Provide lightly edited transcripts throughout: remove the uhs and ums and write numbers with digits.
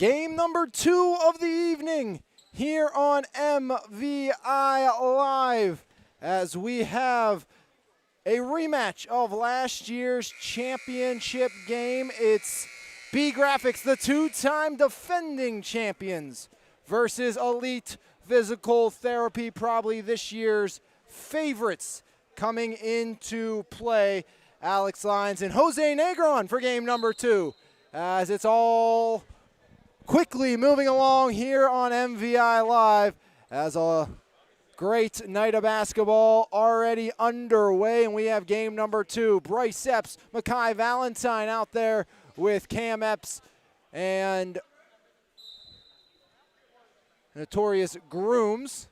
Game number 2 of the evening here on MVI Live, as we have a rematch of last year's championship game. It's BeeGraphix, the 2-time defending champions, versus Elite Physical Therapy, probably this year's favorites coming into play. Alex Lyons and Jose Negron for game number 2, as it's all quickly moving along here on MVI Live, as a great night of basketball already underway, and we have game number 2. Bryce Epps, Makai Valentine out there with Cam Epps and Notorious Grooms.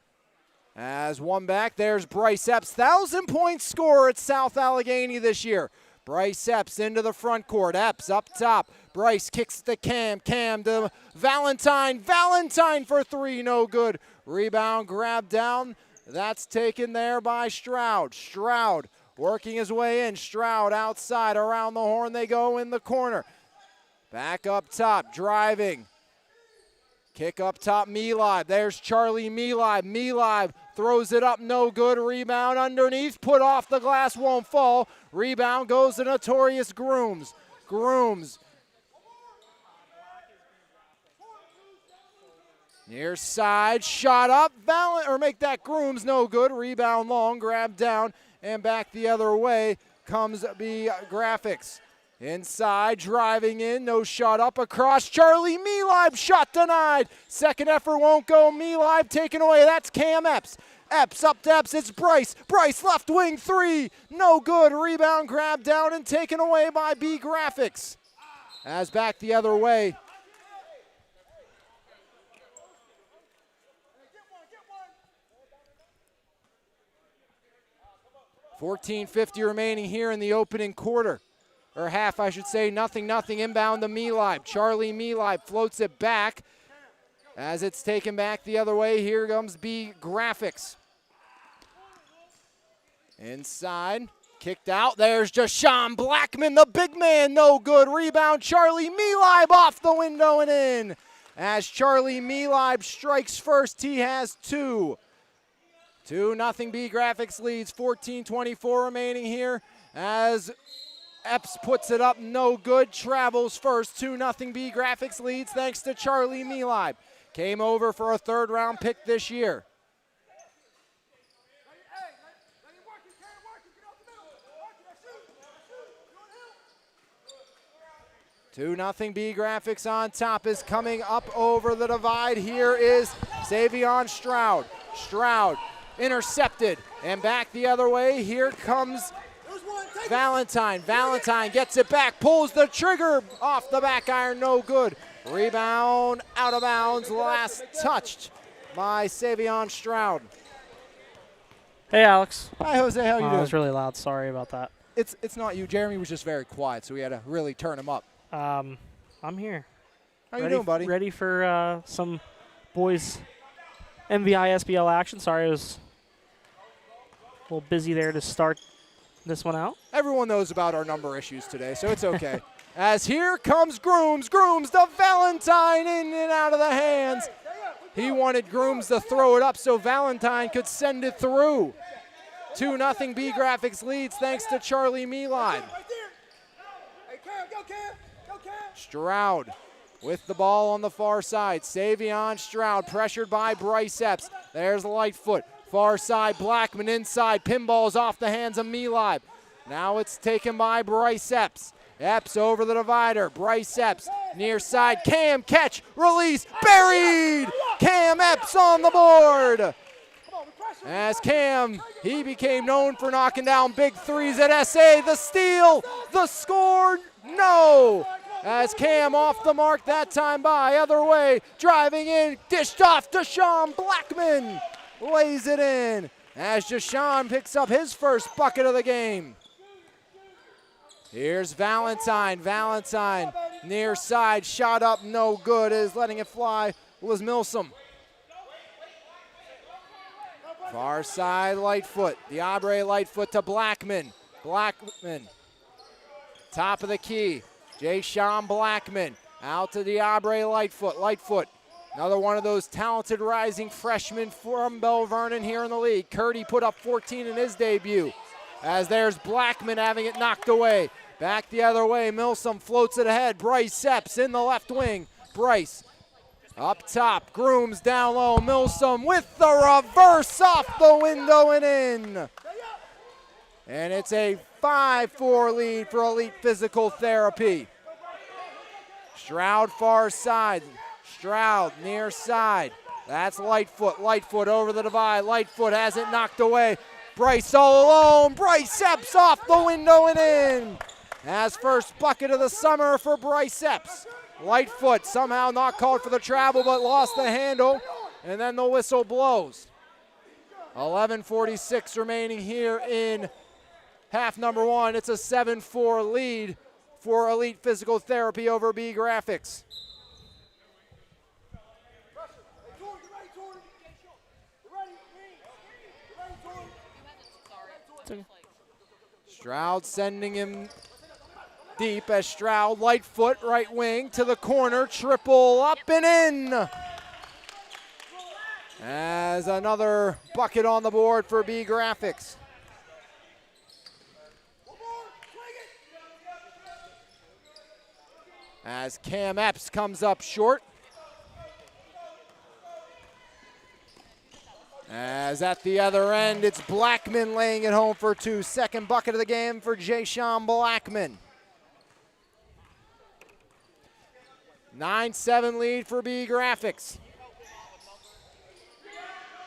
As one back, there's Bryce Epps, 1,000-point scorer at South Allegheny this year. Bryce Epps into the front court. Epps up top. Bryce kicks to Cam. Cam to Valentine. Valentine for 3, no good. Rebound grab down. That's taken there by Stroud. Stroud working his way in. Stroud outside. Around the horn they go in the corner. Back up top, driving. Kick up top, Milib. There's Charlie Milib. Milib throws it up, no good. Rebound underneath, put off the glass, won't fall. Rebound goes to Notorious Grooms. Grooms. Near side, shot up, make that Grooms, no good. Rebound long, grab down, and back the other way comes BeeGraphix. Inside, driving in, no shot up, across, Charlie Milib, shot denied. Second effort won't go, Milib taken away, that's Cam Epps. Epps up to Epps, it's Bryce. Bryce left wing 3, no good. Rebound grabbed down and taken away by BeeGraphix. As back the other way. $14.50 remaining here in the opening quarter. Or half, I should say. Nothing, inbound to Milib. Charlie Milib floats it back. As it's taken back the other way, here comes BeeGraphix. Inside, kicked out. There's Jashawn Blackman, the big man, no good. Rebound, Charlie Milib off the window and in. As Charlie Milib strikes first, he has 2. 2-0 BeeGraphix leads, 14:24 remaining here. As Epps puts it up, no good, travels first. 2-0 BeeGraphix leads thanks to Charlie Milib. Came over for a 3rd-round pick this year. Two nothing BeeGraphix on top is coming up over the divide. Here is Savion Stroud. Stroud intercepted and back the other way. Here comes Valentine. Valentine gets it back, pulls the trigger off the back iron, no good. Rebound out of bounds, last touched by Savion Stroud. Hey, Alex. Hi, Jose. How you doing? That was really loud. Sorry about that. It's not you. Jeremy was just very quiet, so we had to really turn him up. I'm here. How you doing, buddy? Ready for some boys MVISBL action. Sorry, I was a little busy there to start this one out. Everyone knows about our number issues today, so it's okay. As here comes Grooms. Grooms to Valentine, in and out of the hands. He wanted Grooms to throw it up so Valentine could send it through. 2-0 BeeGraphix leads thanks to Charlie Milib. Stroud with the ball on the far side. Savion Stroud pressured by Bryce Epps. There's Lightfoot. Far side, Blackman inside. Pinballs off the hands of Milib. Now it's taken by Bryce Epps. Epps over the divider. Bryce Epps near side. Cam catch, release, buried! Cam Epps on the board. As Cam, he became known for knocking down big threes at SA. The steal, the score, no! As Cam off the mark that time by, other way, driving in, dished off Jashawn Blackman. Lays it in as Jashawn picks up his first bucket of the game. Here's Valentine. Valentine near side, shot up, no good. Is letting it fly was Milsom. Far side, Lightfoot. Diabre Lightfoot to Blackman. Blackman, top of the key. Jashawn Blackman Out to Diabre Lightfoot. Lightfoot, another one of those talented rising freshmen from Bell Vernon here in the league. Curdy put up 14 in his debut. As there's Blackman having it knocked away. Back the other way, Milsom floats it ahead. Bryce Epps in the left wing. Bryce up top, Grooms down low. Milsom with the reverse off the window and in. And it's a 5-4 lead for Elite Physical Therapy. Stroud far side. Stroud near side. That's Lightfoot. Lightfoot over the divide. Lightfoot has it knocked away. Bryce all alone. Bryce Epps off the window and in. As first bucket of the summer for Bryce Epps. Lightfoot somehow not called for the travel but lost the handle. And then the whistle blows. 11:46 remaining here in half number one. It's a 7-4 lead for Elite Physical Therapy over BeeGraphix. Stroud sending him deep as Stroud, Lightfoot, right wing to the corner, triple up and in. As another bucket on the board for BeeGraphix. As Cam Epps comes up short. As at the other end, it's Blackman laying it home for two. Second bucket of the game for Jay-Sean Blackman. 9-7 lead for BeeGraphix.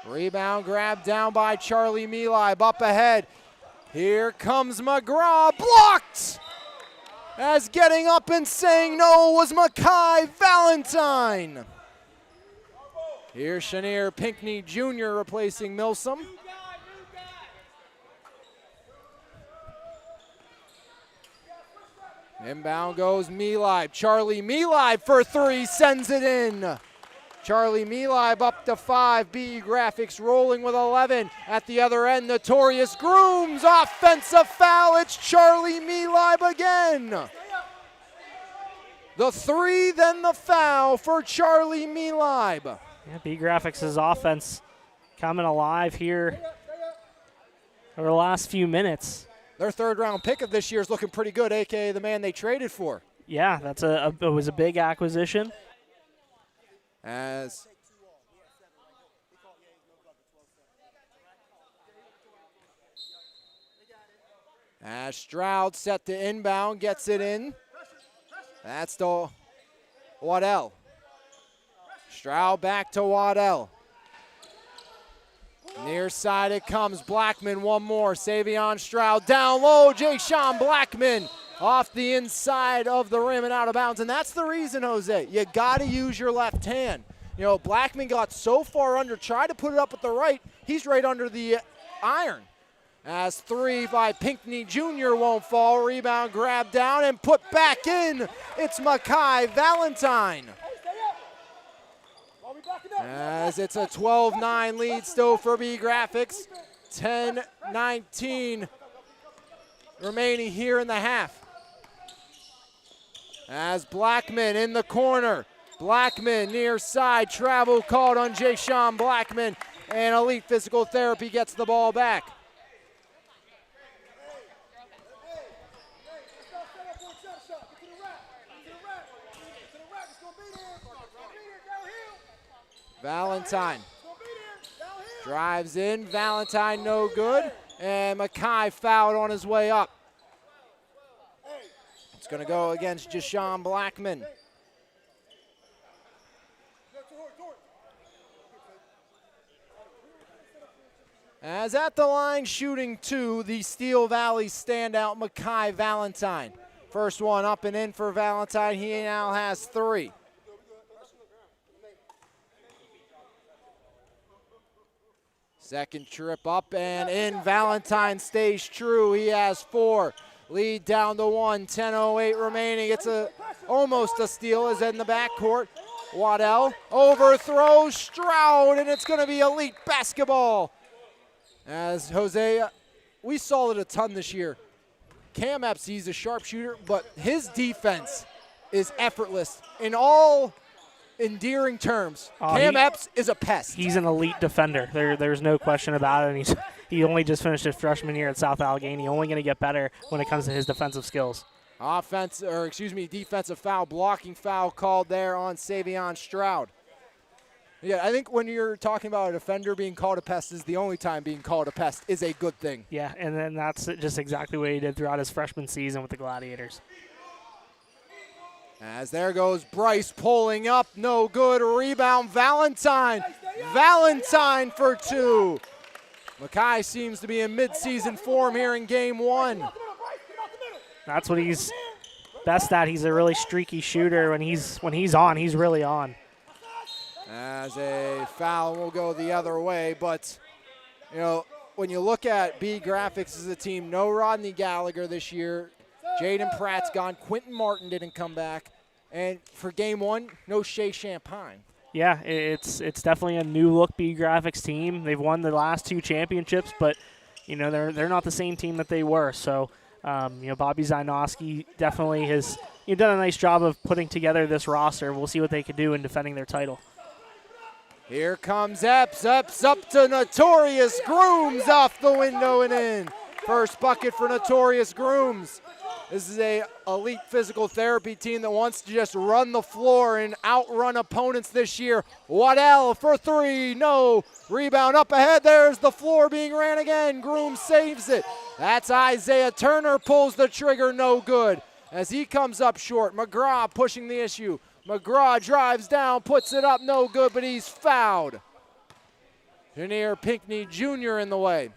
Rebound grab down by Charlie Melib, up ahead. Here comes McGraw, blocked! As getting up and saying no was Makai Valentine. Here's Shanier Pinckney Jr. replacing Milsom. Inbound goes Melib. Charlie Melib for three, sends it in. Charlie Melib up to 5. BeeGraphix rolling with 11. At the other end, Notorious Grooms, offensive foul. It's Charlie Melib again. The three, then the foul for Charlie Melib. Yeah, BeeGraphix's offense coming alive here over the last few minutes. Their third-round pick of this year is looking pretty good, a.k.a. the man they traded for. Yeah, it was a big acquisition. As Stroud set to inbound, gets it in. That's to Waddell. Stroud back to Waddell. Near side it comes. Blackman, one more. Savion Stroud down low. Jay-Sean Blackman off the inside of the rim and out of bounds. And that's the reason, Jose, you got to use your left hand. You know, Blackman got so far under, tried to put it up with the right. He's right under the iron. As three by Pinckney Jr. won't fall. Rebound grab down and put back in. It's Makai Valentine. As it's a 12-9 lead still for BeeGraphix. 10-19 remaining here in the half. As Blackman in the corner. Blackman near side. Travel called on Jay-Sean Blackman. And Elite Physical Therapy gets the ball back. Valentine drives in. Valentine no good. And Makai fouled on his way up. It's going to go against Jay-Sean Blackman. As at the line shooting two, the Steel Valley standout Makai Valentine. First one up and in for Valentine. He now has three. Second trip up and in. Valentine stays true. He has four. Lead down to one. 10:08 remaining. It's almost a steal as in the backcourt. Waddell overthrows Stroud, and it's going to be Elite basketball. As Jose, we saw it a ton this year. Cam Epps, he's a sharpshooter, but his defense is effortless in all endearing terms. Cam Epps is a pest. He's an elite defender. There's no question about it. And he only just finished his freshman year at South Allegheny. Only going to get better when it comes to his defensive skills. Defensive foul, blocking foul called there on Savion Stroud. Yeah, I think when you're talking about a defender being called a pest, is the only time being called a pest is a good thing. Yeah, and then that's just exactly what he did throughout his freshman season with the Gladiators. As there goes Bryce pulling up, no good. Rebound, Valentine. Valentine for two. Mackay seems to be in midseason form here in game one. That's what he's best at. He's a really streaky shooter. When he's on, he's really on. As a foul will go the other way, but you know, when you look at BeeGraphix as a team, no Rodney Gallagher this year. Jaden Pratt's gone. Quentin Martin didn't come back. And for game one, no Shea Champagne. Yeah, it's definitely a new look BeeGraphix team. They've won the last two championships, but you know they're not the same team that they were. So you know, Bobby Zainoski definitely has done a nice job of putting together this roster. We'll see what they can do in defending their title. Here comes Epps. Epps up to Notorious Grooms, off the window and in. First bucket for Notorious Grooms. This is a elite physical therapy team that wants to just run the floor and outrun opponents this year. Waddell for three, no. Rebound up ahead, there's the floor being ran again. Grooms saves it. That's Isaiah Turner, pulls the trigger, no good. As he comes up short, McGraw pushing the issue. McGraw drives down, puts it up, no good, but he's fouled. Janier Pinckney Jr. in the way.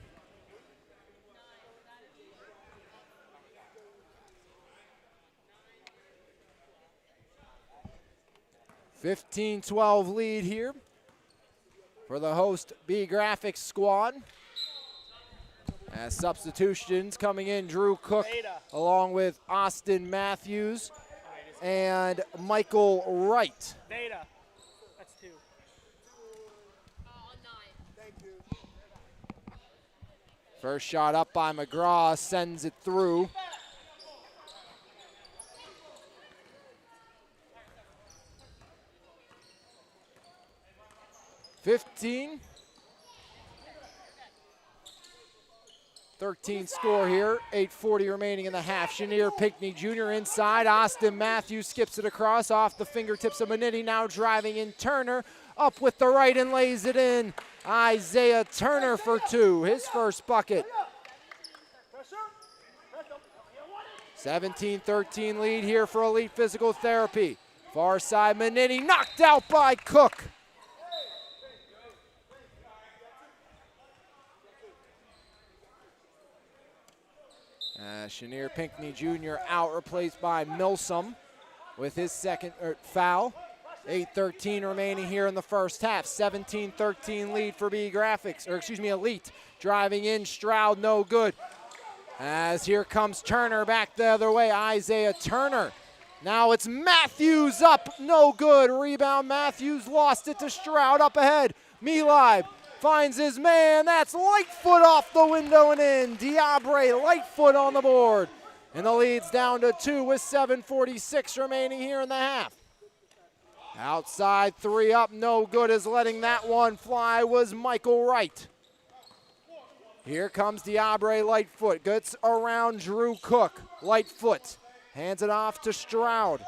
(15-12) lead here for the host BeeGraphix squad. As substitutions coming in, Drew Cook along with Austin Matthews and Michael Wright. Beta. That's two. First shot up by McGraw, sends it through. (15) 13 score here, 8:40 remaining in the half. Janier Pinckney Jr. inside. Austin Matthews skips it across off the fingertips of Manetti. Now driving in Turner. Up with the right and lays it in. Isaiah Turner for two, his first bucket. 17-13 lead here for Elite Physical Therapy. Far side, Manetti knocked out by Cook. Janier Pinckney Jr. out, replaced by Milsom with his second foul. 8:13 remaining here in the first half. 17-13 lead for BeeGraphix, Elite. Driving in, Stroud, no good. As here comes Turner back the other way. Isaiah Turner. Now it's Matthews up, no good. Rebound, Matthews lost it to Stroud up ahead. Milib finds his man. That's Lightfoot off the window and in. Diabre Lightfoot on the board. And the lead's down to two with 7:46 remaining here in the half. Outside three up, no good, as letting that one fly was Michael Wright. Here comes Diabre Lightfoot. Gets around Drew Cook. Lightfoot hands it off to Stroud.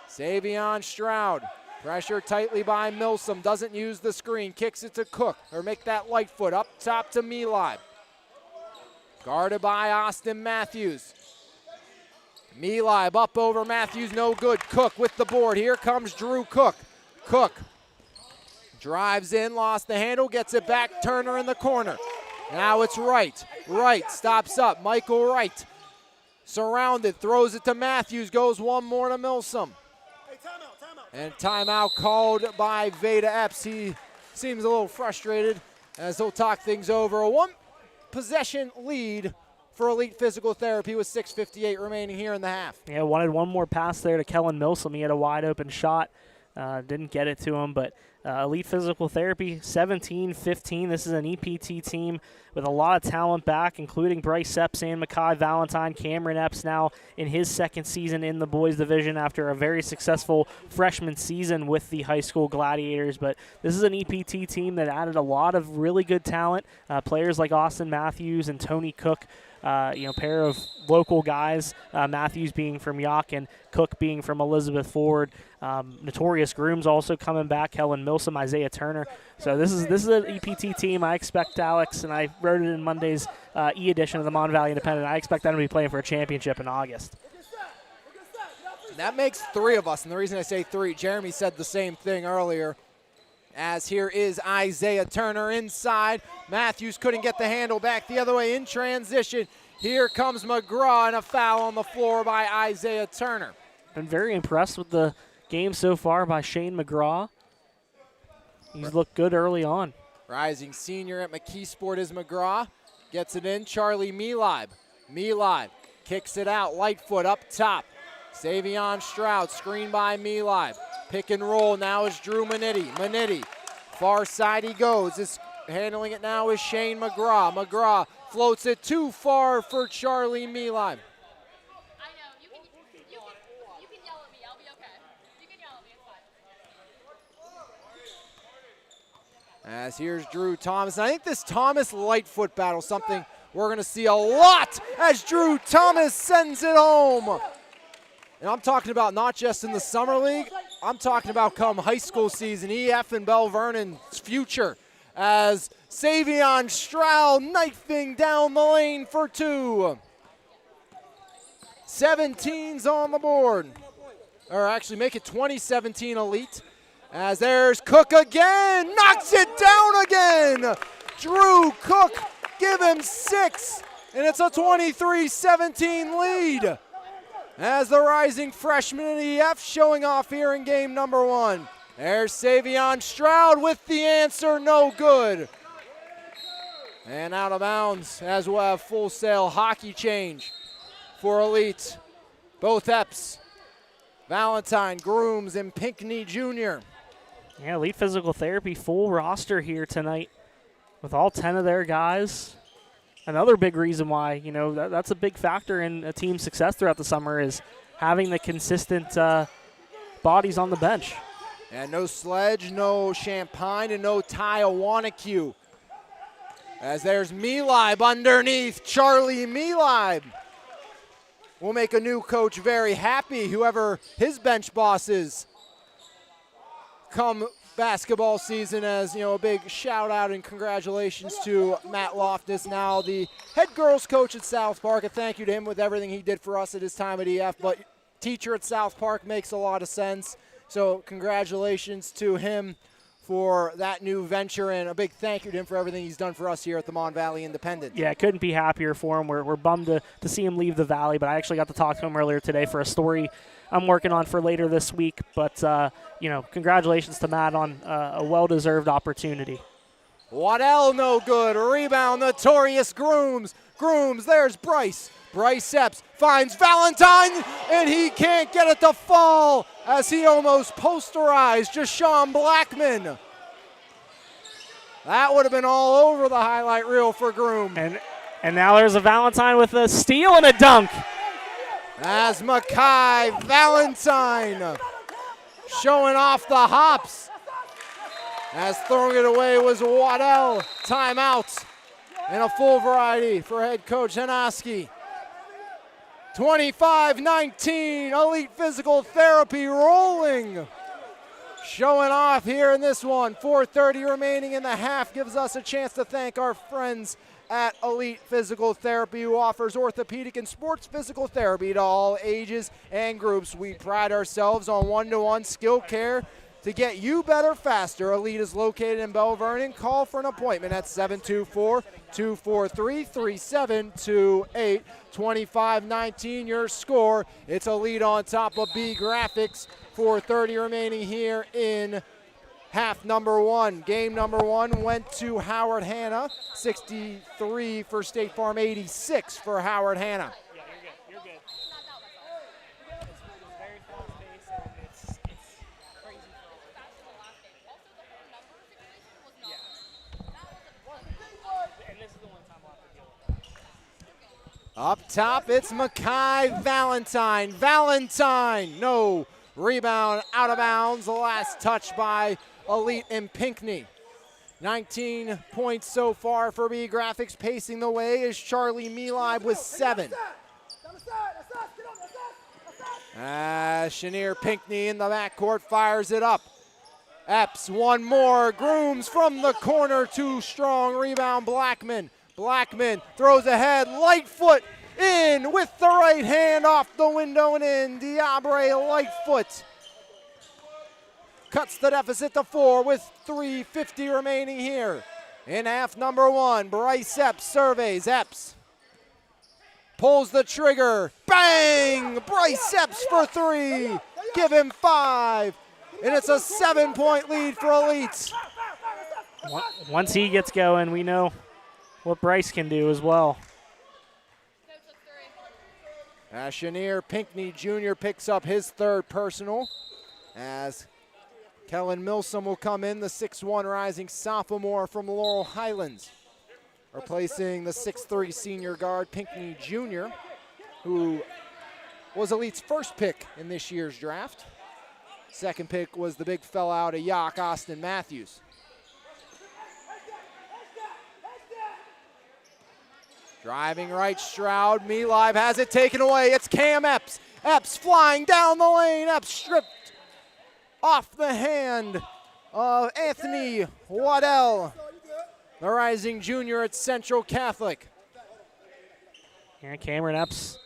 Savion Stroud. Pressure tightly by Milsom. Doesn't use the screen. Kicks it to Cook. Or make that Lightfoot. Up top to Milib. Guarded by Austin Matthews. Milib up over Matthews. No good. Cook with the board. Here comes Drew Cook. Cook drives in. Lost the handle. Gets it back. Turner in the corner. Now it's Wright. Wright stops up. Michael Wright. Surrounded. Throws it to Matthews. Goes one more to Milsom. And timeout called by Veda Epps. He seems a little frustrated as they'll talk things over. A one-possession lead for Elite Physical Therapy with 6:58 remaining here in the half. Yeah, wanted one more pass there to Kellen Milsom. He had a wide open shot Didn't get it to him, but Elite Physical Therapy, 17-15. This is an EPT team with a lot of talent back, including Bryce Epps and Mackay Valentine. Cameron Epps now in his second season in the boys division after a very successful freshman season with the high school Gladiators. But this is an EPT team that added a lot of really good talent, players like Austin Matthews and Tony Cook. Pair of local guys, Matthews being from Yock and Cook being from Elizabeth Ford. Notorious Grooms also coming back, Helen Milsom, Isaiah Turner. So this is an EPT team. I expect Alex, and I wrote it in Monday's e-edition of the Mon Valley Independent, I expect them to be playing for a championship in August. That makes 3 of us, and the reason I say 3, Jeremy said the same thing earlier. As here is Isaiah Turner inside. Matthews couldn't get the handle back the other way in transition. Here comes McGraw, and a foul on the floor by Isaiah Turner. Been very impressed with the game so far by Shane McGraw. He's looked good early on. Rising senior at McKeesport is McGraw. Gets it in, Charlie Melib. Melib kicks it out, Lightfoot up top. Savion Stroud, screened by Melib. Pick and roll now is Drew Manetti. Manetti, far side he goes. Handling it now is Shane McGraw. McGraw floats it too far for Charlie Melib. I know. You can yell at me. I'll be okay. You can yell at me. It's fine. As here's Drew Thomas. And I think this Thomas Lightfoot battle is something we're going to see a lot as Drew Thomas sends it home. And I'm talking about not just in the summer league, I'm talking about come high school season, EF and Bell Vernon's future, as Savion Stroud knifing down the lane for 2. 17's on the board. Or actually make it 20-17 Elite. As there's Cook again, knocks it down again. Drew Cook, give him 6, and it's a 23-17 lead. As the rising freshman in EF showing off here in game number 1. There's Savion Stroud with the answer, no good. And out of bounds as we'll have full sail hockey change for Elite. Both Epps, Valentine, Grooms, and Pinckney Jr. Yeah, Elite Physical Therapy full roster here tonight with all 10 of their guys. Another big reason why, that's a big factor in a team's success throughout the summer is having the consistent bodies on the bench. And no Sledge, no Champagne, and no Ty Wanacue. As there's Melib underneath, Charlie Melib. Will make a new coach very happy, whoever his bench boss is. Come basketball season, as a big shout out and congratulations to Matt Loftus, now the head girls coach at South Park. A thank you to him with everything he did for us at his time at EF, but teacher at South Park makes a lot of sense. So congratulations to him for that new venture, and a big thank you to him for everything he's done for us here at the Mon Valley Independent. Yeah, couldn't be happier for him. We're bummed to see him leave the Valley, but I actually got to talk to him earlier today for a story I'm working on for later this week. But, congratulations to Matt on a well-deserved opportunity. Waddell no good. Rebound, Notorious Grooms. Grooms, there's Bryce. Bryce Epps finds Valentine, and he can't get it to fall as he almost posterized Jashawn Blackman. That would have been all over the highlight reel for Groom. And now there's a Valentine with a steal and a dunk. As Mackay Valentine showing off the hops. As throwing it away was Waddell. Timeout and a full variety for head coach Hanoski. 25-19, Elite Physical Therapy rolling. Showing off here in this one. 4:30 remaining in the half gives us a chance to thank our friends at Elite Physical Therapy, who offers orthopedic and sports physical therapy to all ages and groups. We pride ourselves on one-to-one skill care to get you better faster. Elite is located in Bell Vernon. Call for an appointment at 724-243-3728. 25-19 your score. It's Elite on top of BeeGraphix. 4:30 remaining here in half number 1. Game number 1 went to Howard Hanna. 63 for State Farm, 86 for Howard Hanna. Yeah, you're good. It's very fast paced and it's crazy for Up top, it's Makai Valentine. Valentine, no. Rebound out of bounds. The last touch by Elite and Pinckney. 19 points so far for BeeGraphix. Pacing the way is Charlie Melib with 7. Chenier Pinckney in the backcourt fires it up. Epps, one more. Grooms from the corner, too strong. Rebound, Blackman. Blackman throws ahead. Lightfoot in with the right hand off the window and in. Diabre Lightfoot cuts the deficit to 4 with 3:50 remaining here in half number 1. Bryce Epps surveys. Epps pulls the trigger. Bang! Bryce Epps for 3. Give him 5. And it's a 7-point lead for Elite. Once he gets going, we know what Bryce can do as well. Chenier Pinckney Jr. picks up his 3rd personal as Kellen Milsom will come in, the 6'1" rising sophomore from Laurel Highlands, replacing the 6'3" senior guard Pinckney Jr., who was Elite's first pick in this year's draft. Second pick was the big fella out of Yock, Austin Matthews. Driving right, Stroud. Melib has it taken away. It's Cam Epps. Epps flying down the lane. Epps stripped off the hand of Anthony Waddell, the rising junior at Central Catholic. And Cameron Epps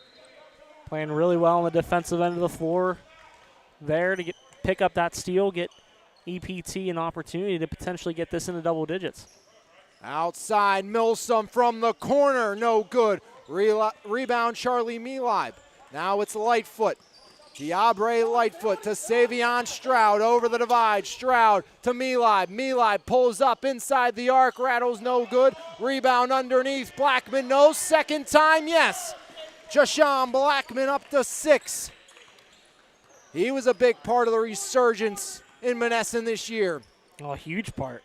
playing really well on the defensive end of the floor there to pick up that steal, get EPT an opportunity to potentially get this into double digits. Outside, Milsom from the corner, no good. Rebound, Charlie Melib. Now it's Lightfoot. Diabre Lightfoot to Savion Stroud over the divide. Stroud to Melib. Melib pulls up inside the arc. Rattles no good. Rebound underneath. Blackman, no. Second time, yes. Jashawn Blackman up to 6. He was a big part of the resurgence in Monessen this year. Oh, a huge part.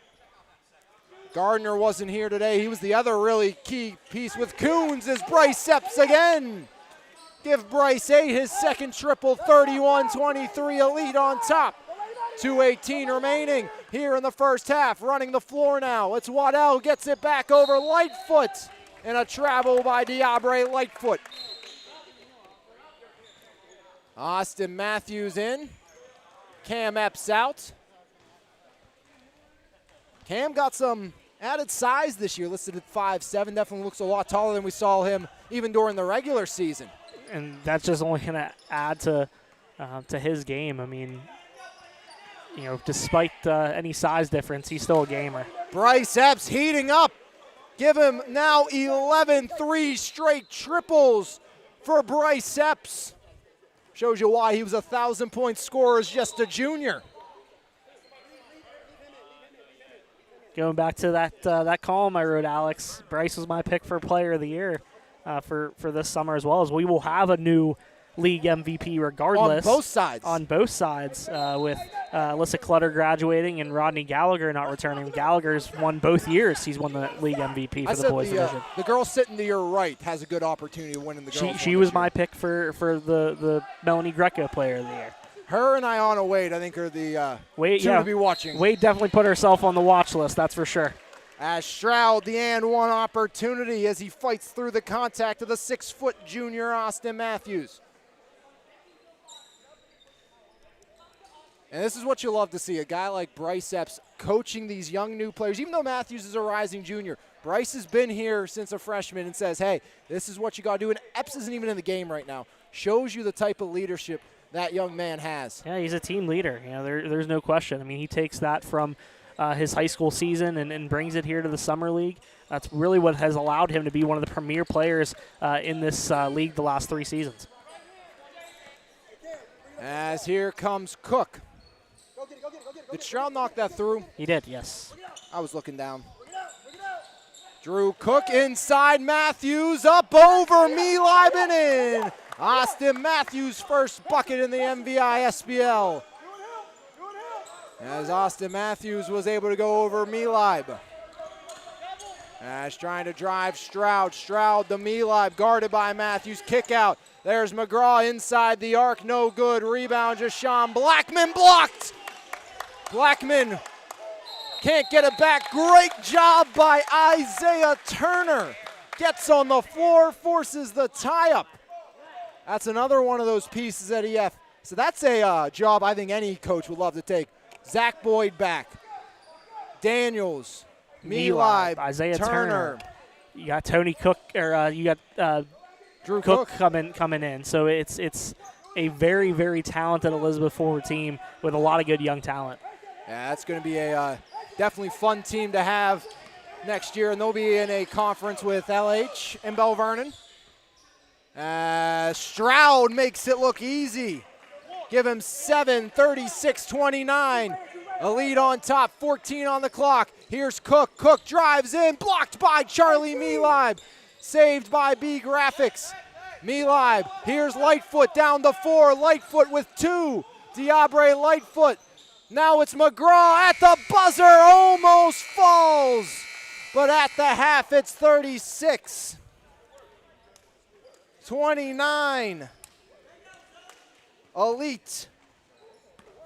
Gardner wasn't here today. He was the other really key piece with Coons as Bryce Epps again. Give Bryce 8, his second triple, 31-23, Elite on top. 2:18 remaining here in the first half. Running the floor now. It's Waddell, gets it back over Lightfoot. And a travel by Diabre Lightfoot. Austin Matthews in. Cam Epps out. Cam got some added size this year, listed at 5'7". Definitely looks a lot taller than we saw him even during the regular season. And that's just only going to add to his game. I mean, you know, despite any size difference, he's still a gamer. Bryce Epps heating up. Give him now 11 3 straight triples for Bryce Epps. Shows you why he was a 1,000-point scorer as just a junior. Going back to that column I wrote, Alex, Bryce was my pick for Player of the Year for this summer, as well as we will have a new league MVP regardless. On both sides. On both sides, with Alyssa Clutter graduating and Rodney Gallagher not returning. Gallagher's won both years. He's won the league MVP for the boys division. The girl sitting to your right has a good opportunity of winning the girls. She was my pick for the Melanie Greco Player of the Year. Her and Ayanna Wade, I think, are the two to be watching. Wade definitely put herself on the watch list, that's for sure. As Stroud, the and one opportunity as he fights through the contact of the 6-foot junior Austin Matthews. And this is what you love to see, a guy like Bryce Epps coaching these young new players. Even though Matthews is a rising junior, Bryce has been here since a freshman and says, hey, this is what you got to do. And Epps isn't even in the game right now. Shows you the type of leadership that young man has. Yeah, he's a team leader. You know, there's no question. I mean, he takes that from his high school season and brings it here to the summer league. That's really what has allowed him to be one of the premier players in this league the last 3 seasons. As here comes Cook. Did Stroud knock that through? He did, yes. I was looking down. Drew Cook inside Matthews, up over Melib and in. Austin Matthews' first bucket in the MVISBL. As Austin Matthews was able to go over Melib. Ash trying to drive Stroud. Stroud to Milib, guarded by Matthews. Kick out. There's McGraw inside the arc. No good. Rebound, Jashawn Blackman blocked. Blackman can't get it back. Great job by Isaiah Turner. Gets on the floor, forces the tie-up. That's another one of those pieces at EF. So that's a job I think any coach would love to take. Zach Boyd back. Daniels. Milib, Isaiah Turner. You got Tony Cook, or you got Drew Cook coming in. So it's a very, very talented Elizabeth forward team with a lot of good young talent. Yeah, that's going to be a definitely fun team to have next year, and they'll be in a conference with LH and Bell Vernon. Stroud makes it look easy. Give him 7, 36-29. A lead on top, 14 on the clock. Here's Cook. Cook drives in, blocked by Charlie Milib. Saved by BeeGraphix. Milib, here's Lightfoot down the 4. Lightfoot with 2. Diabre Lightfoot. Now it's McGraw at the buzzer, almost falls. But at the half, it's 36-29. Elite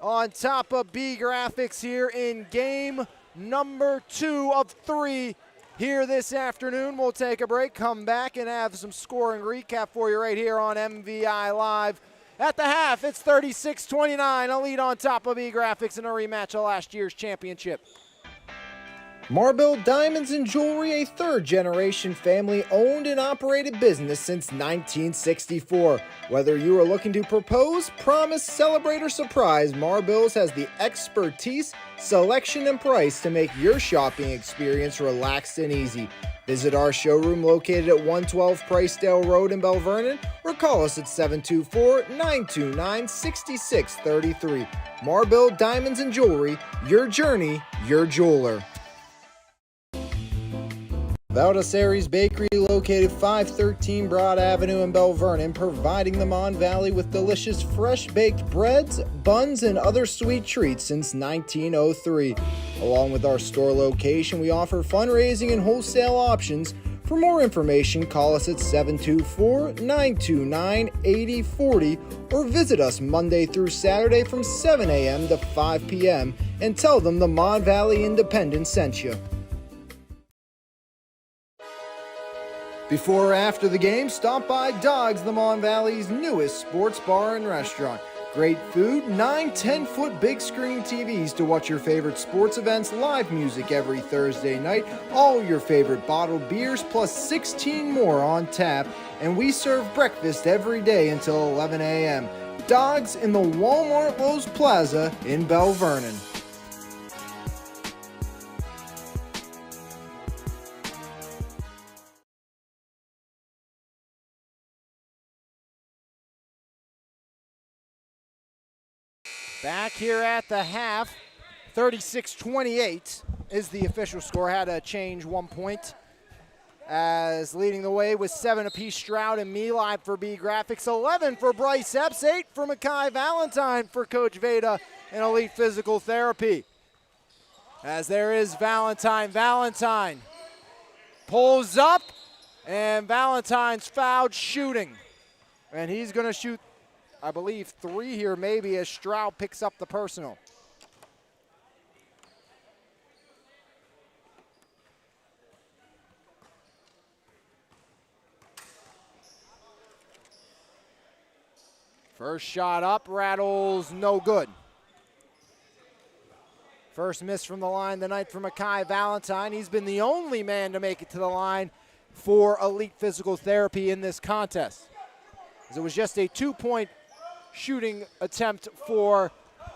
on top of BeeGraphix here in game number 2 of 3 here this afternoon. We'll take a break, come back, and have some scoring recap for you right here on MVI Live. At the half, it's 36-29. Elite on top of BeeGraphix in a rematch of last year's championship. Marble Diamonds and Jewelry, a third-generation family-owned and operated business since 1964. Whether you are looking to propose, promise, celebrate, or surprise, Marbles has the expertise, selection, and price to make your shopping experience relaxed and easy. Visit our showroom located at 112 Pricedale Road in Bell Vernon, or call us at 724-929-6633. Marble Diamonds and Jewelry, your journey, your jeweler. Valdesari's Bakery, located 513 Broad Avenue in Bell Vernon, providing the Mon Valley with delicious fresh-baked breads, buns, and other sweet treats since 1903. Along with our store location, we offer fundraising and wholesale options. For more information, call us at 724-929-8040 or visit us Monday through Saturday from 7 a.m. to 5 p.m. and tell them the Mon Valley Independent sent you. Before or after the game, stop by Dogs, the Mon Valley's newest sports bar and restaurant. Great food, 9 10-foot big screen TVs to watch your favorite sports events, live music every Thursday night, all your favorite bottled beers, plus 16 more on tap, and we serve breakfast every day until 11 a.m. Dogs in the Walmart Lowe's Plaza in Bell Vernon. Back here at the half, 36-28 is the official score. Had to change 1 point, as leading the way with 7 apiece Stroud and Milib for BeeGraphix, 11 for Bryce Epps, 8 for Makai Valentine for Coach Veda in Elite Physical Therapy. As there is Valentine. Valentine pulls up, and Valentine's fouled shooting. And he's going to shoot, I believe, 3 here maybe, as Stroud picks up the personal. First shot up, rattles, no good. First miss from the line tonight for Makai Valentine. He's been the only man to make it to the line for Elite Physical Therapy in this contest. As it was just a 2-point shooting attempt for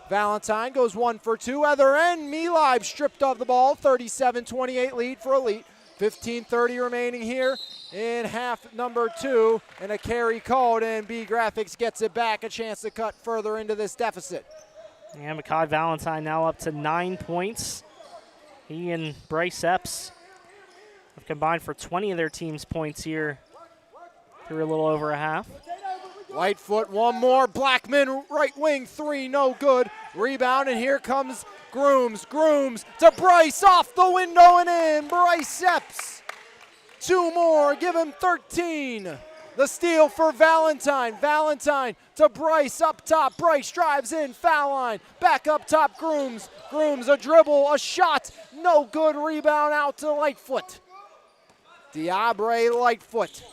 Valentine. Goes 1 for 2. Other end, Milib stripped off the ball. 37-28 lead for Elite. 15:30 remaining here in half number 2. And a carry called, and BeeGraphix gets it back. A chance to cut further into this deficit. And Makai Valentine now up to 9 points. He and Bryce Epps have combined for 20 of their team's points here through a little over a half. Lightfoot, one more. Blackman, right wing, 3, no good. Rebound, and here comes Grooms. Grooms to Bryce, off the window and in. Bryce Epps 2 more, give him 13. The steal for Valentine. Valentine to Bryce up top. Bryce drives in, foul line. Back up top, Grooms. Grooms, a dribble, a shot. No good, rebound out to Lightfoot. Diabre Lightfoot,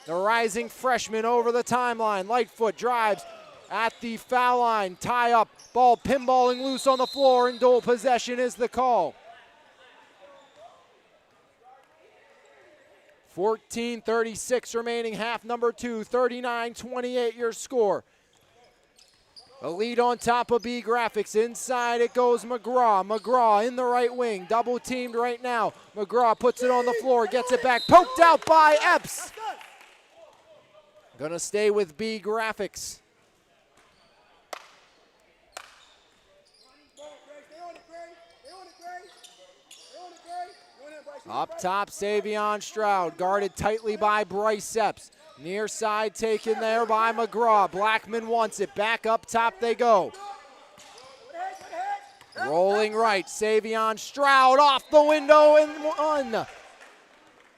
the rising freshman over the timeline. Lightfoot drives at the foul line. Tie up, ball pinballing loose on the floor, and goal possession is the call. 14:36 remaining, half number 2, 39-28 your score. A lead on top of BeeGraphix. Inside it goes McGraw. McGraw in the right wing, double teamed right now. McGraw puts it on the floor, gets it back, poked out by Epps. Gonna stay with BeeGraphix. Up top, Savion Stroud, guarded tightly by Bryce Epps. Near side taken there by McGraw. Blackman wants it. Back up top they go. Rolling right, Savion Stroud off the window and one.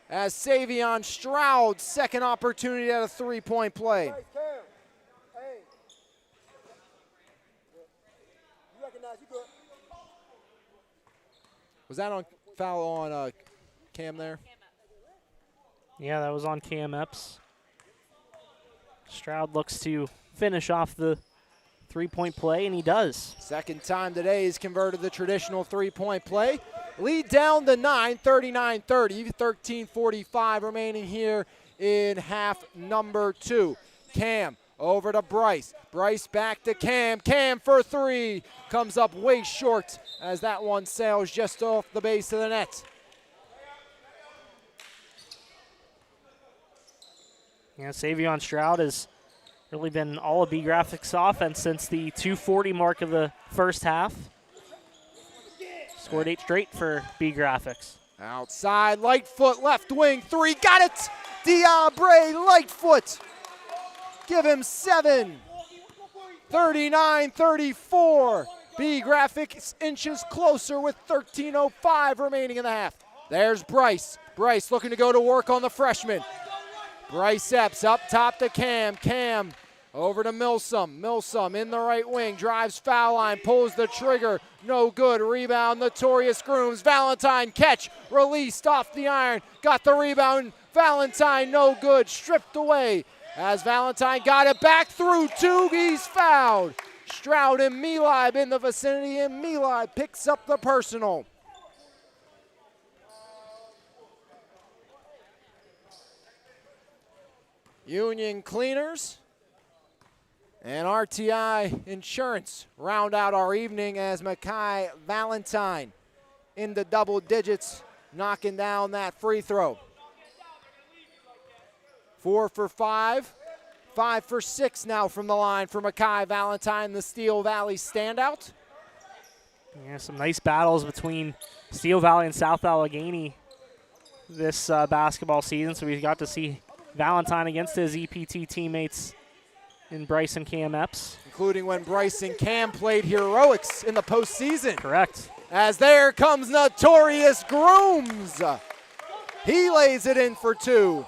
As Savion Stroud, second opportunity at a three-point play. Was that on foul on Cam there? Yeah, that was on Cam Epps. Stroud looks to finish off the three-point play, and he does. Second time today he's converted the traditional three-point play. Lead down to 9, 39-30, 13:45 remaining here in half number 2. Cam over to Bryce. Bryce back to Cam. Cam for 3. Comes up way short as that one sails just off the base of the net. Yeah, Savion Stroud has really been all of BeeGraphix offense since the 2:40 mark of the first half. Scored 8 straight for BeeGraphix. Outside, Lightfoot, left wing, 3, got it! Diabre Lightfoot, give him 7. 39-34. BeeGraphix inches closer with 13:05 remaining in the half. There's Bryce. Bryce looking to go to work on the freshman. Bryce Epps up top to Cam. Cam over to Milsom. Milsom in the right wing, drives foul line, pulls the trigger. No good. Rebound, Notorious Grooms. Valentine catch, released off the iron. Got the rebound. Valentine no good. Stripped away as Valentine got it back through 2. He's fouled. Stroud and Milib in the vicinity, and Milib picks up the personal. Union Cleaners and RTI Insurance round out our evening as Makai Valentine in the double digits, knocking down that free throw. 4 for 5, 5 for 6 now from the line for Makai Valentine, the Steel Valley standout. Yeah, some nice battles between Steel Valley and South Allegheny this basketball season, so we got to see Valentine against his EPT teammates in Bryce and Cam Epps. Including when Bryce and Cam played heroics in the postseason. Correct. As there comes Notorious Grooms. He lays it in for 2.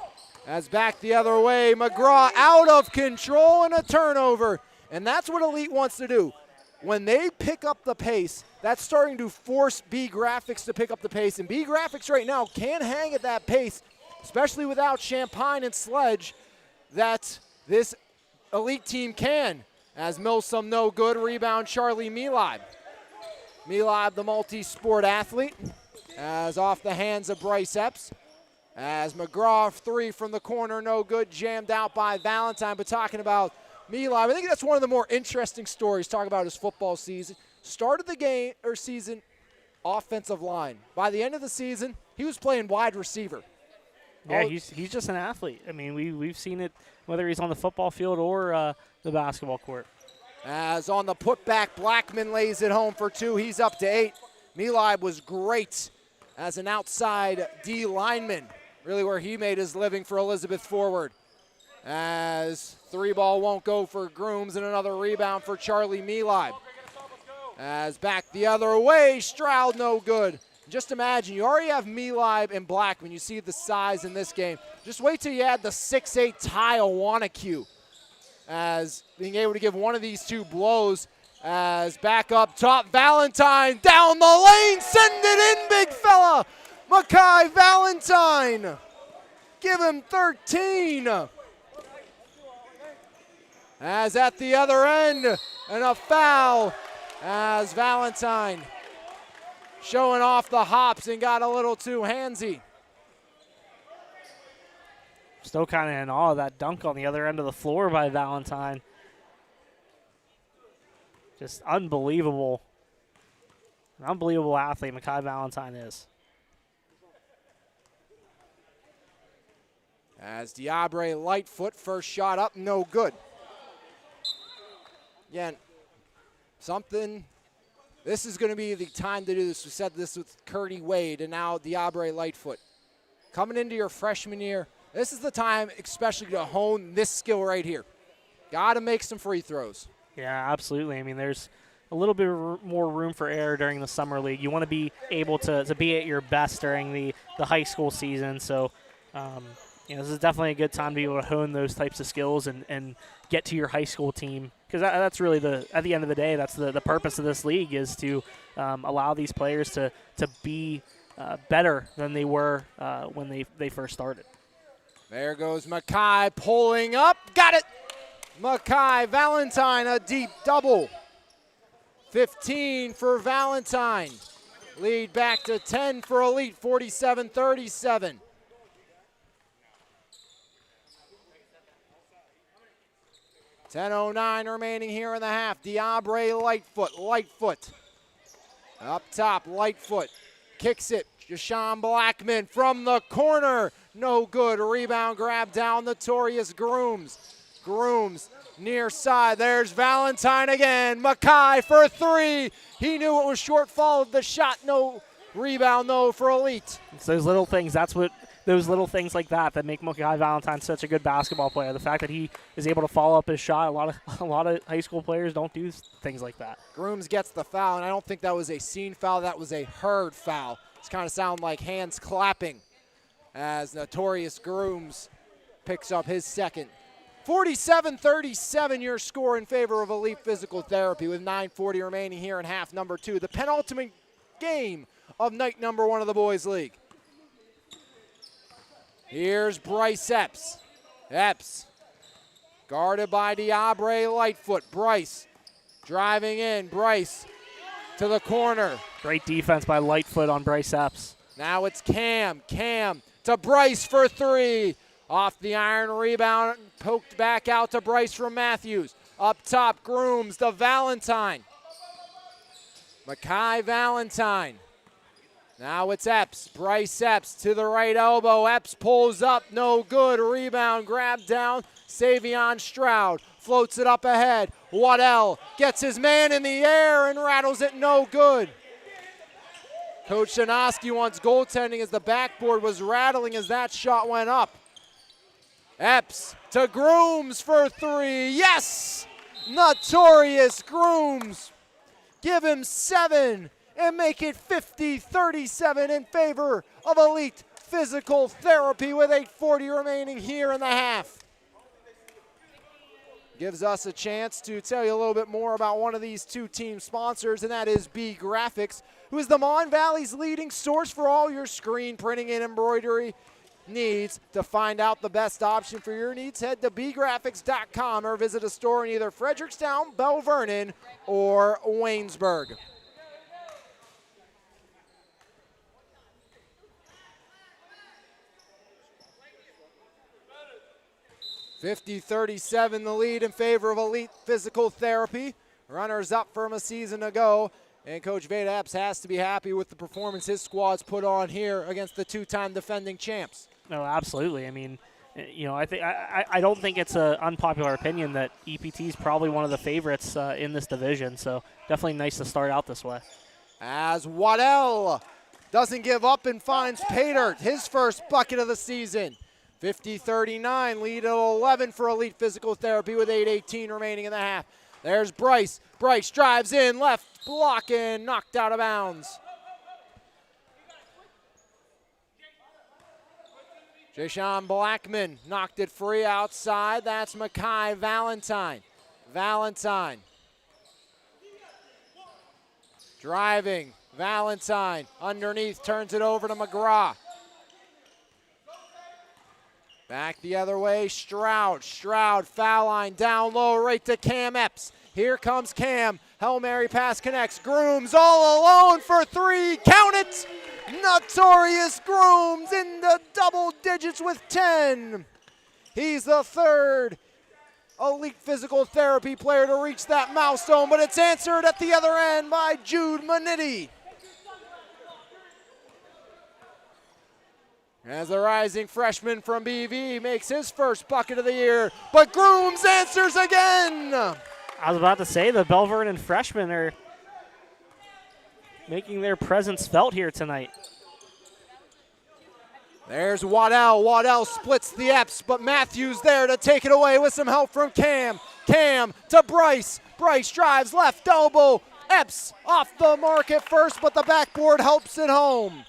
As back the other way, McGraw out of control and a turnover. And that's what Elite wants to do. When they pick up the pace, that's starting to force BeeGraphix to pick up the pace. And BeeGraphix right now can't hang at that pace, especially without Champagne and Sledge, that this Elite team can. As Milsom no good, rebound Charlie Milib. Milib, the multi-sport athlete, as off the hands of Bryce Epps. As McGraw 3 from the corner, no good, jammed out by Valentine. But talking about Milib, I think that's one of the more interesting stories, talking about his football season. Started the game or season offensive line. By the end of the season, he was playing wide receiver. Yeah, he's just an athlete. I mean, we've seen it whether he's on the football field or the basketball court. As on the putback, Blackman lays it home for 2. He's up to 8. Milib was great as an outside D lineman, really where he made his living for Elizabeth Forward. As 3 ball won't go for Grooms, and another rebound for Charlie Milib. As back the other way, Stroud no good. Just imagine, you already have MVI and Black when you see the size in this game. Just wait till you add the 6'8" Ty Iwanakue as being able to give one of these two blows. As back up top, Valentine down the lane, send it in, big fella. Makai Valentine, give him 13. As at the other end, and a foul as Valentine showing off the hops and got a little too handsy. Still kind of in awe of that dunk on the other end of the floor by Valentine. Just unbelievable. An unbelievable athlete Makai Valentine is. As Diabre Lightfoot, first shot up, no good. Again, this is going to be the time to do this. We said this with Curdy Wade and now Diabre Lightfoot. Coming into your freshman year, this is the time especially to hone this skill right here. Got to make some free throws. Yeah, absolutely. I mean, there's a little bit more room for error during the summer league. You want to be able to be at your best during the high school season. So, this is definitely a good time to be able to hone those types of skills and get to your high school team. Because that's really at the end of the day, that's the purpose of this league is to allow these players to be better than they were when they first started. There goes Makai pulling up. Got it! Makai Valentine, a deep double. 15 for Valentine. Lead back to 10 for Elite, 47-37. .10:09 remaining here in the half. Diabre Lightfoot. Up top, Lightfoot kicks it. Jashawn Blackman from the corner. No good. Rebound grab down. Notorious Grooms. Grooms near side. There's Valentine again. Makai for three. He knew it was short, followed the shot. No rebound, no for Elite. It's those little things. Those little things like that make Makai Valentine such a good basketball player. The fact that he is able to follow up his shot, a lot of high school players don't do things like that. Grooms gets the foul, and I don't think that was a seen foul. That was a heard foul. It's kind of sound like hands clapping as Notorious Grooms picks up his second. 47-37 your score in favor of Elite Physical Therapy with 9:40 remaining here in half number 2. The penultimate game of night number 1 of the Boys League. Here's Bryce Epps. Epps guarded by Diabre Lightfoot. Bryce driving in. Bryce to the corner. Great defense by Lightfoot on Bryce Epps. Now it's Cam. Cam to Bryce for three. Off the iron rebound. Poked back out to Bryce from Matthews. Up top, Grooms to Valentine. Makai Valentine. Now it's Epps. Bryce Epps to the right elbow. Epps pulls up. No good. Rebound. Grab down. Savion Stroud floats it up ahead. Waddell gets his man in the air and rattles it. No good. Coach Shanoski wants goaltending as the backboard was rattling as that shot went up. Epps to Grooms for three. Yes! Notorious Grooms. Give him 7 and make it 50-37 in favor of Elite Physical Therapy with 8:40 remaining here in the half. Gives us a chance to tell you a little bit more about one of these two team sponsors, and that is BeeGraphix, who is the Mon Valley's leading source for all your screen printing and embroidery needs. To find out the best option for your needs, head to BeeGraphix.com or visit a store in either Frederickstown, Belle Vernon, or Waynesburg. .50-37 the lead in favor of Elite Physical Therapy. Runners up from a season ago. And Coach Veda Epps has to be happy with the performance his squad's put on here against the two-time defending champs. No, absolutely. I mean, I don't think it's an unpopular opinion that EPT is probably one of the favorites in this division. So definitely nice to start out this way. As Waddell doesn't give up and finds Pater, his first bucket of the season. 50-39, lead at 11 for Elite Physical Therapy with 8:18 remaining in the half. There's Bryce. Bryce drives in, left block, and knocked out of bounds. Jashawn Blackman knocked it free outside. That's Makai Valentine. Valentine. Driving. Valentine underneath, turns it over to McGraw. Back the other way, Stroud. Stroud, foul line, down low, right to Cam Epps. Here comes Cam. Hail Mary pass connects. Grooms all alone for three. Count it! Notorious Grooms in the double digits with 10. He's the third elite physical therapy player to reach that milestone, but it's answered at the other end by Jude Manitti. As the rising freshman from BV makes his first bucket of the year, but Grooms answers again. I was about to say the Bell Vernon freshmen are making their presence felt here tonight. There's Waddell. Waddell splits the Epps, but Matthews there to take it away with some help from Cam. Cam to Bryce. Bryce drives left elbow. Epps off the mark at first, but the backboard helps it home.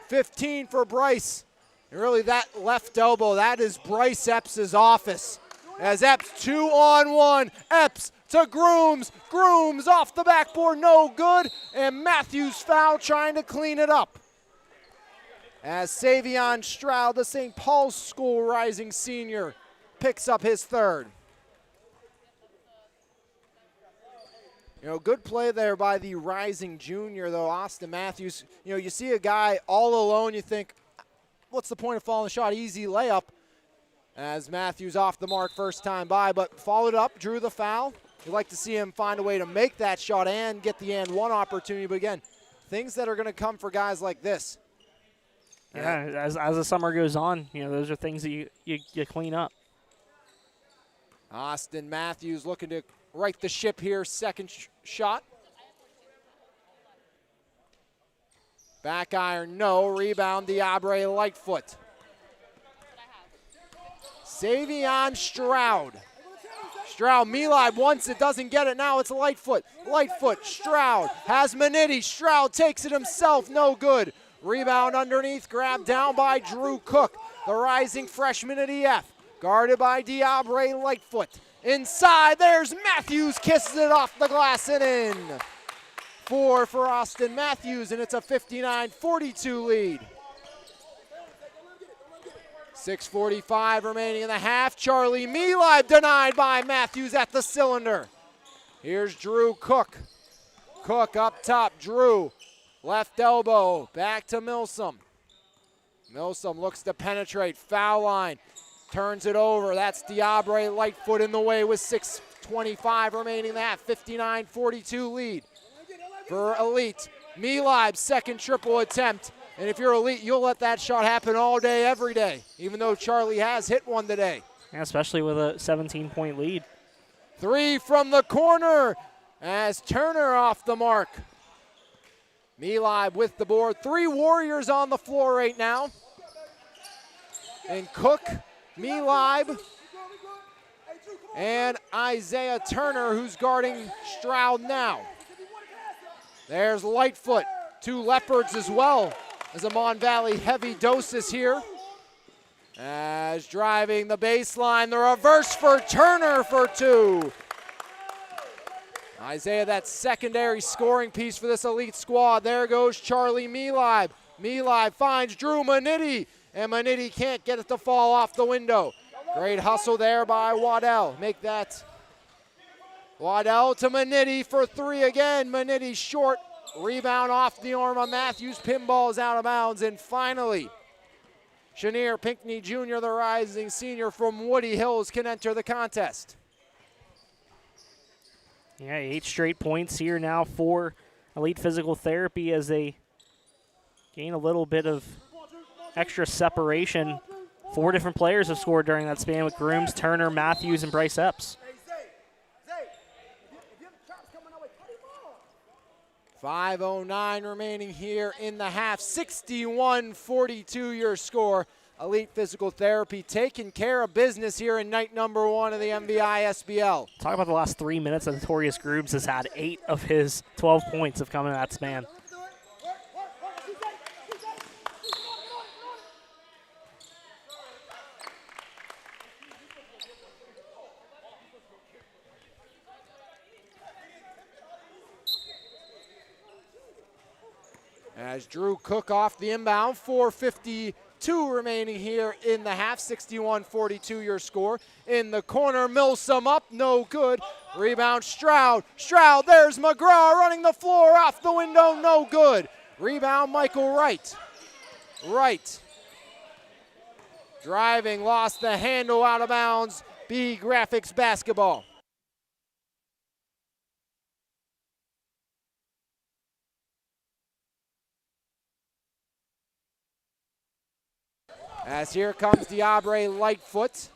15 for Bryce. And really that left elbow, that is Bryce Epps' office. As Epps 2-on-1. Epps to Grooms. Grooms off the backboard, no good. And Matthews foul trying to clean it up. As Savion Stroud, the St. Paul's School rising senior, picks up his third. You know, good play there by the rising junior, though, Austin Matthews. You know, you see a guy all alone, you think, what's the point of following the shot? Easy layup. As Matthews off the mark first time by, but followed up, drew the foul. You'd like to see him find a way to make that shot and get the and one opportunity, but again, things that are going to come for guys like this. Yeah, as the summer goes on, you know, those are things that you clean up. Austin Matthews looking to right the ship here, second shot. Back iron, no. Rebound, Diabre Lightfoot. Savion Stroud. Stroud, Milib wants it, doesn't get it. Now it's Lightfoot. Lightfoot, Stroud has Manitti. Stroud takes it himself, no good. Rebound underneath, grabbed down by Drew Cook, the rising freshman at EF. Guarded by Diabre Lightfoot. Inside, there's Matthews, kisses it off the glass and in. 4 for Austin Matthews, and it's a 59-42 lead. 6:45 remaining in the half. Charlie Milib denied by Matthews at the cylinder. Here's Drew Cook. Cook up top, Drew. Left elbow, back to Milsom. Milsom looks to penetrate, foul line. Turns it over, that's Diabre Lightfoot in the way with 6:25 remaining in the half. 59-42 lead for Elite. Milib, second triple attempt. And if you're Elite, you'll let that shot happen all day, every day, even though Charlie has hit one today. Yeah, especially with a 17-point lead. 3 from the corner as Turner off the mark. Milib with the board. 3 Warriors on the floor right now. And Cook, Milib, and Isaiah Turner, who's guarding Stroud now. There's Lightfoot. 2 Leopards as well as a Mon Valley heavy doses here. As driving the baseline, the reverse for Turner for 2. Isaiah, that secondary scoring piece for this Elite squad. There goes Charlie Milib. Milib finds Drew Manitti, and Manitti can't get it to fall off the window. Great hustle there by Waddell. Make that Waddell to Manitti for 3 again. Manitti short. Rebound off the arm of Matthews. Pinball is out of bounds. And finally, Chenier Pinckney Jr., the rising senior from Woody Hills, can enter the contest. Yeah, 8 straight points here now for Elite Physical Therapy as they gain a little bit of extra separation. 4 different players have scored during that span with Grooms, Turner, Matthews, and Bryce Epps. 5:09 remaining here in the half. 61-42 your score. Elite Physical Therapy taking care of business here in night number 1 of the MVISBL. Talk about the last 3 minutes. Notorious Grooms has had 8 of his 12 points have come in that span. As Drew Cook off the inbound, 4:52 remaining here in the half, 61-42 your score. In the corner, Milsom up, no good. Rebound, Stroud. Stroud, there's McGraw running the floor, off the window, no good. Rebound, Michael Wright. Wright. Driving, lost the handle, out of bounds. BeeGraphix basketball. As here comes Diabre Lightfoot.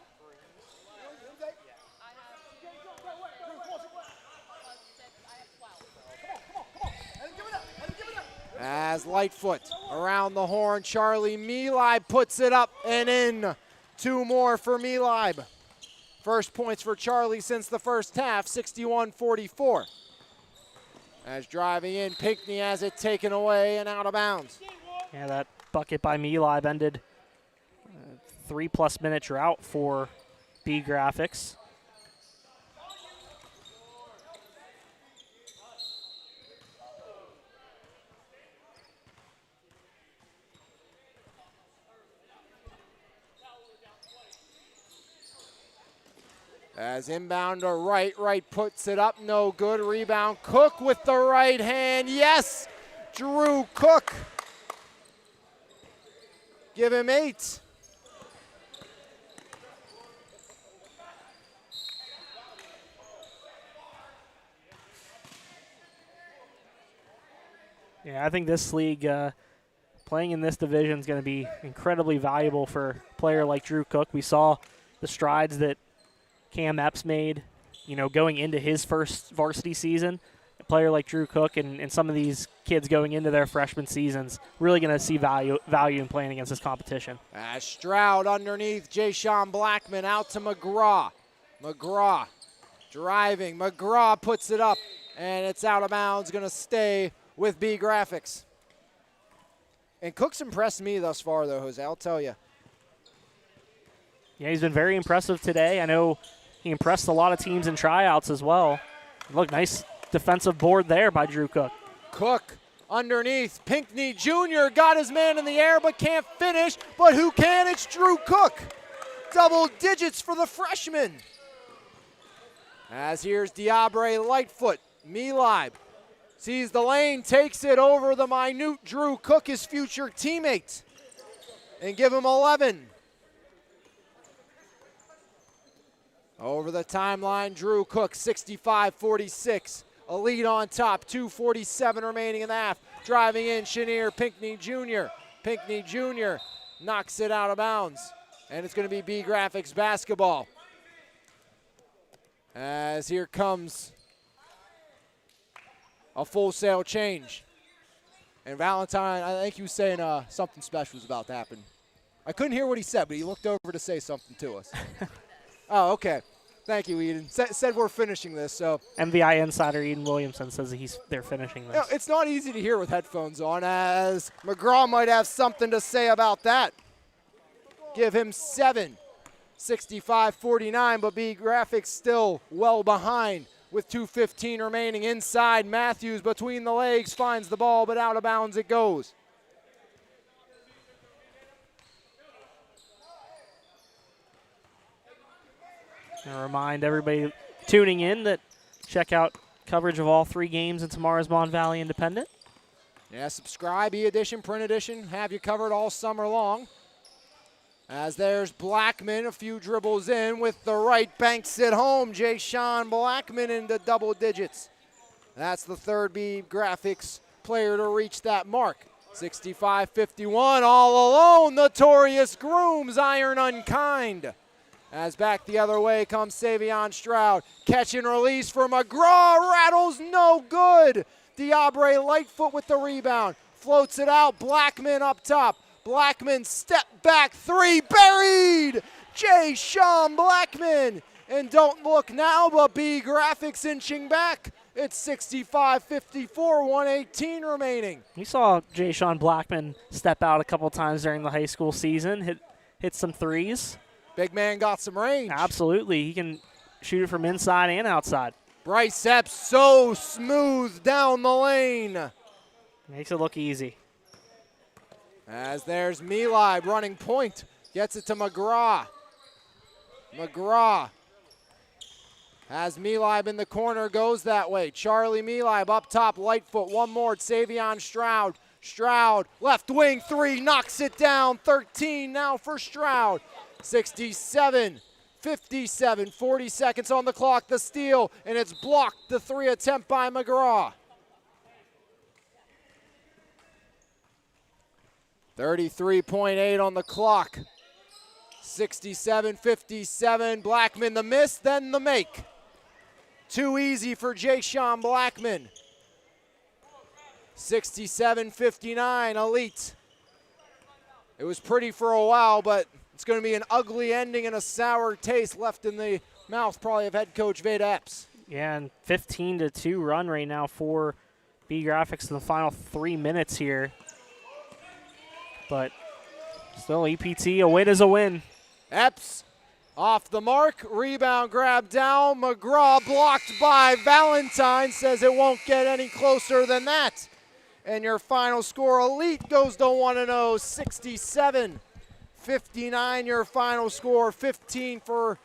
As Lightfoot around the horn, Charlie Mehlib puts it up and in. 2 more for Mehlib. First points for Charlie since the first half, 61-44. As driving in, Pinckney has it taken away and out of bounds. Yeah, that bucket by Mehlib ended 3+ minute drought for BeeGraphix. As inbound to Wright, Wright puts it up, no good. Rebound, Cook with the right hand, yes! Drew Cook. Give him 8. Yeah, I think this league, playing in this division is going to be incredibly valuable for a player like Drew Cook. We saw the strides that Cam Epps made, going into his first varsity season. A player like Drew Cook and some of these kids going into their freshman seasons really going to see value in playing against this competition. As Stroud underneath, Jay-Sean Blackman out to McGraw. McGraw driving, McGraw puts it up, and it's out of bounds, going to stay with BeeGraphix. And Cook's impressed me thus far, though, Jose, I'll tell you. Yeah, he's been very impressive today. I know he impressed a lot of teams in tryouts as well. Look, nice defensive board there by Drew Cook. Cook underneath, Pinckney Jr. got his man in the air but can't finish, but who can? It's Drew Cook. Double digits for the freshman. As here's Diabre Lightfoot, Mehlib sees the lane, takes it over the minute Drew Cook, his future teammate, and give him 11. Over the timeline, Drew Cook, 65-46. A lead on top, 2:47 remaining in the half. Driving in, Chenier Pinckney Jr. Pinckney Jr. knocks it out of bounds. And it's going to be BeeGraphix basketball. As here comes a full sail change. And Valentine, I think he was saying something special was about to happen. I couldn't hear what he said, but he looked over to say something to us. Oh, okay. Thank you, Eden. Said we're finishing this, so. MVI insider Eden Williamson says they're finishing this. It's not easy to hear with headphones on, as McGraw might have something to say about that. Give him 7, 65-49, but BeeGraphix still well behind with 2:15 remaining. Inside, Matthews between the legs finds the ball, but out of bounds it goes. I remind everybody tuning in that check out coverage of all 3 games in tomorrow's Mon Valley Independent. Yeah, subscribe, e-edition, print edition, have you covered all summer long. As there's Blackman, a few dribbles in with the right, banks it home. Jay-Sean Blackman into double digits. That's the third BeeGraphix player to reach that mark. 65-51, all alone, Notorious Grooms, Iron Unkind. As back the other way comes Savion Stroud. Catch and release for McGraw, rattles no good. Diabre Lightfoot with the rebound. Floats it out, Blackman up top. Blackman step back 3, buried! Jay-Sean Blackman. And don't look now, but BeeGraphix inching back. It's 65-54, 1:18 remaining. We saw Jay-Sean Blackman step out a couple times during the high school season, hit some threes. Big man got some range. Absolutely. He can shoot it from inside and outside. Bryce Epps so smooth down the lane. Makes it look easy. As there's Milib running point. Gets it to McGraw. McGraw has Milib in the corner, goes that way. Charlie Milib up top, Lightfoot, one more, Savion Stroud. Stroud, left wing three, knocks it down, 13 now for Stroud. 67, 57, 40 seconds on the clock, the steal, and it's blocked, the three attempt by McGraw. 33.8 on the clock. 67, 57, Blackman the miss, then the make. Too easy for Jay-Sean Blackman. 67, 59, Elite. It was pretty for a while, but it's going to be an ugly ending and a sour taste left in the mouth probably of head coach Veda Epps. Yeah, and 15-2 run right now for BeeGraphix in the final 3 minutes here. But still, EPT, a win is a win. Epps off the mark, rebound grab down, McGraw blocked by Valentine, says it won't get any closer than that. And your final score, Elite goes to 1-0, 67-59 your final score, 15 for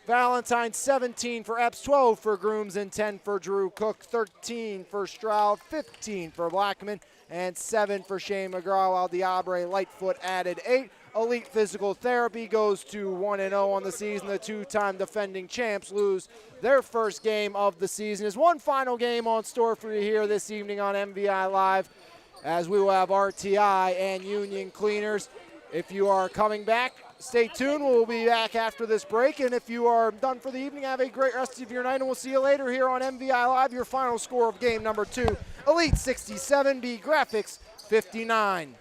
Valentine, 17 for Epps, 12 for Grooms, and 10 for Drew Cook, 13 for Stroud, 15 for Blackman, and 7 for Shane McGraw, while Diabre Lightfoot added 8. Elite Physical Therapy goes to 1-0 on the season. The two-time defending champs lose their first game of the season. There's one final game on store for you here this evening on MVI Live, as we will have RTI and Union Cleaners. If you are coming back, stay tuned. We'll be back after this break. And if you are done for the evening, have a great rest of your night, and we'll see you later here on MVI Live. Your final score of game number 2, Elite 67, BeeGraphix 59.